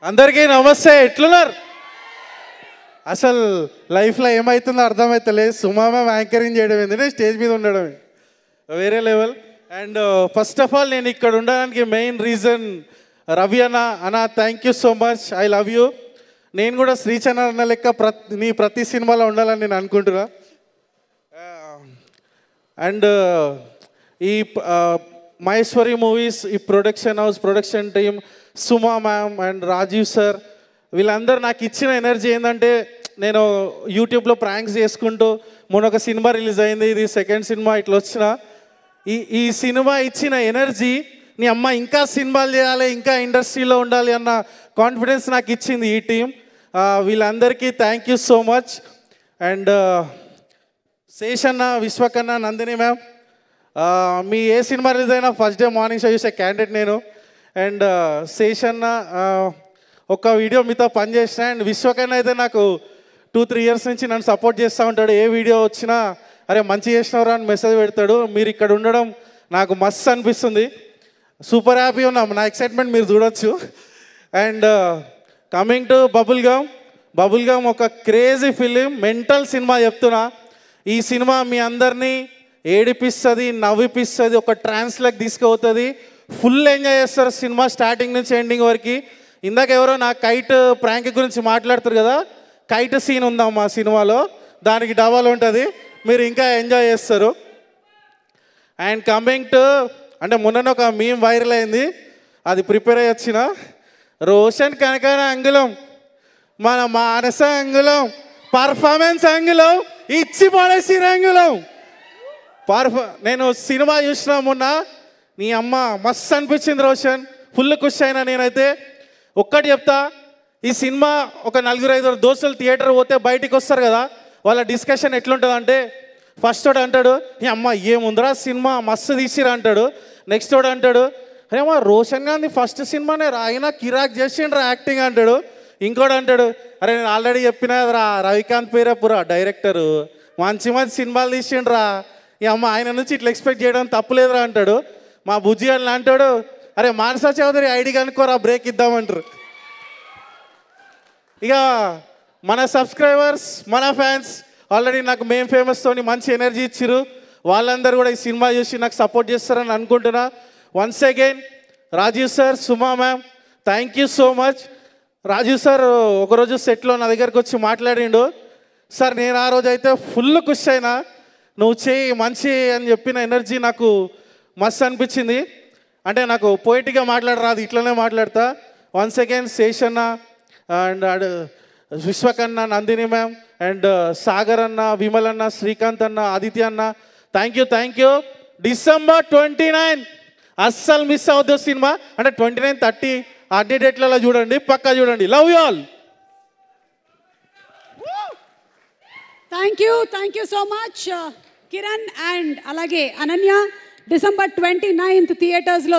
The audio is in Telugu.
అందరికీ నమస్తే. ఎట్లున్నారు? అసలు లైఫ్లో ఏమవుతుందో అర్థమవుతలేదు. సుమా మ్యామ్ యాంకరింగ్ చేయడం ఏంటంటే స్టేజ్ మీద ఉండడం వేరే level. And first of all నేను ఇక్కడ ఉండడానికి మెయిన్ రీజన్ రవి అన్న thank you so much. I love you. నేను కూడా శ్రీచంద్ర అన్న లెక్క నీ ప్రతి సినిమాలో ఉండాలని నేను అనుకుంటున్నా. అండ్ ఈ మహేశ్వరి మూవీస్ ఈ production house production team Suma ma'am and Rajeev sir వీళ్ళందరూ నాకు ఇచ్చిన ఎనర్జీ ఏంటంటే నేను యూట్యూబ్లో ప్రాంక్స్ చేసుకుంటూ మొన్న ఒక సినిమా రిలీజ్ అయింది, ఇది సెకండ్ సినిమా ఇట్లా వచ్చిన ఈ సినిమా ఇచ్చిన ఎనర్జీ నీ అమ్మ ఇంకా సినిమాలు చేయాలి ఇంకా ఇండస్ట్రీలో ఉండాలి అన్న కాన్ఫిడెన్స్ నాకు ఇచ్చింది ఈ టీం. వీళ్ళందరికీ thank you so much. And Seshanna, Vishwakanna, Nandini ma'am మీ ఏ సినిమా రిలీజ్ అయినా ఫస్ట్ డే మార్నింగ్ షో చూసే క్యాండిడేట్ నేను. అండ్ శేషన్న ఒక వీడియో మీతో పనిచేసిన. అండ్ విశ్వకన్న అయితే నాకు 2-3 ఇయర్స్ నుంచి నన్ను సపోర్ట్ చేస్తూ ఉంటాడు. ఏ వీడియో వచ్చినా అరే మంచి చేసినవరా అని మెసేజ్ పెడతాడు. మీరు ఇక్కడ ఉండడం నాకు మస్తు అనిపిస్తుంది. సూపర్ హ్యాపీ ఉన్నాం. నా ఎక్సైట్మెంట్ మీరు చూడొచ్చు. And coming to bubble gum ఒక క్రేజీ ఫిలిం, మెంటల్ సినిమా చెప్తున్నా. ఈ సినిమా మీ అందరినీ ఏడిపిస్తుంది, నవ్విపిస్తుంది, ఒక ట్రాన్స్లోకి తీసుకుపోతుంది. ఫుల్ ఎంజాయ్ చేస్తారు సినిమా స్టార్టింగ్ నుంచి ఎండింగ్ వరకు. ఇందాక ఎవరో నా కైట్ ప్రాంక్ గురించి మాట్లాడుతారు కదా, కైట్ సీన్ ఉందాం మా సినిమాలో, దానికి డబల్ ఉంటుంది, మీరు ఇంకా ఎంజాయ్ చేస్తారు. అండ్ కమింగ్ టు అంటే మొన్న ఒక మీమ్ వైరల్ అయింది, అది ప్రిపేర్ అయ్యి వచ్చిన. రోషన్ కనకన అంగుళం, మన మానస అంగుళం, పర్ఫార్మెన్స్ అంగుళం, ఇచ్చి పడేసిన అంగుళం. నేను సినిమా చూసిన మొన్న, నీ అమ్మ మస్తు అనిపించింది రోషన్, ఫుల్ ఖుషి అయినా నేనైతే. ఒక్కటి చెప్తా, ఈ సినిమా ఒక 4-5 దోస్తులు థియేటర్ పోతే బయటికి వస్తారు కదా, వాళ్ళ డిస్కషన్ ఎట్లుంటుంది అంటే ఫస్ట్ వాడు అంటాడు ఈ అమ్మ ఏముందిరా సినిమా మస్తు తీసిరా అంటాడు. నెక్స్ట్ వాడు అంటాడు అరే అమ్మ రోషన్ గాంధీ ఫస్ట్ సినిమానే రాయినా కిరాక్ చేసిండ్రా యాక్టింగ్ అంటాడు. ఇంకోటి అంటాడు అరే నేను ఆల్రెడీ చెప్పినా రా రవికాంత్ పేరపురా డైరెక్టరు మంచి మంచి సినిమాలు తీసిండ్రా, ఈ అమ్మ ఆయన నుంచి ఇట్లా ఎక్స్పెక్ట్ చేయడం తప్పులేదురా అంటాడు. మా బుజ్జి అని అంటాడు అరే మానస చౌదరి ఐడి కనుక్కోరా బ్రేక్ ఇద్దామంటారు. ఇక మన సబ్స్క్రైబర్స్ మన ఫ్యాన్స్ ఆల్రెడీ నాకు మేం ఫేమస్తోని మంచి ఎనర్జీ ఇచ్చిరు. వాళ్ళందరూ కూడా ఈ సినిమా చూసి నాకు సపోర్ట్ చేస్తారని అనుకుంటున్నా. Once again Rajeev sir, Suma ma'am thank you so much. Rajeev sir ఒకరోజు సెట్లో నా దగ్గరకు వచ్చి మాట్లాడిండు. సార్ నేను ఆ రోజు అయితే ఫుల్ ఖుషి అయినా, నువ్వు చేయి మంచి అని చెప్పిన ఎనర్జీ నాకు మస్తు అనిపించింది. అంటే నాకు పోయిట్గా మాట్లాడరాదు, ఇట్లనే మాట్లాడతా. Once again Seshanna and Vishwakanna, Nandini ma'am and Sagar అన్న, విమల్ అన్న, శ్రీకాంత్ అన్న, ఆదిత్య అన్న థ్యాంక్ యూ. December 29 అస్సలు మిస్ అవుతుంది సినిమా. అంటే 29, 30 అన్ని డేట్లలో చూడండి, పక్కా చూడండి. Love you all. Thank you so much Kiran and అలాగే అనన్య. December 29th థియేటర్స్లో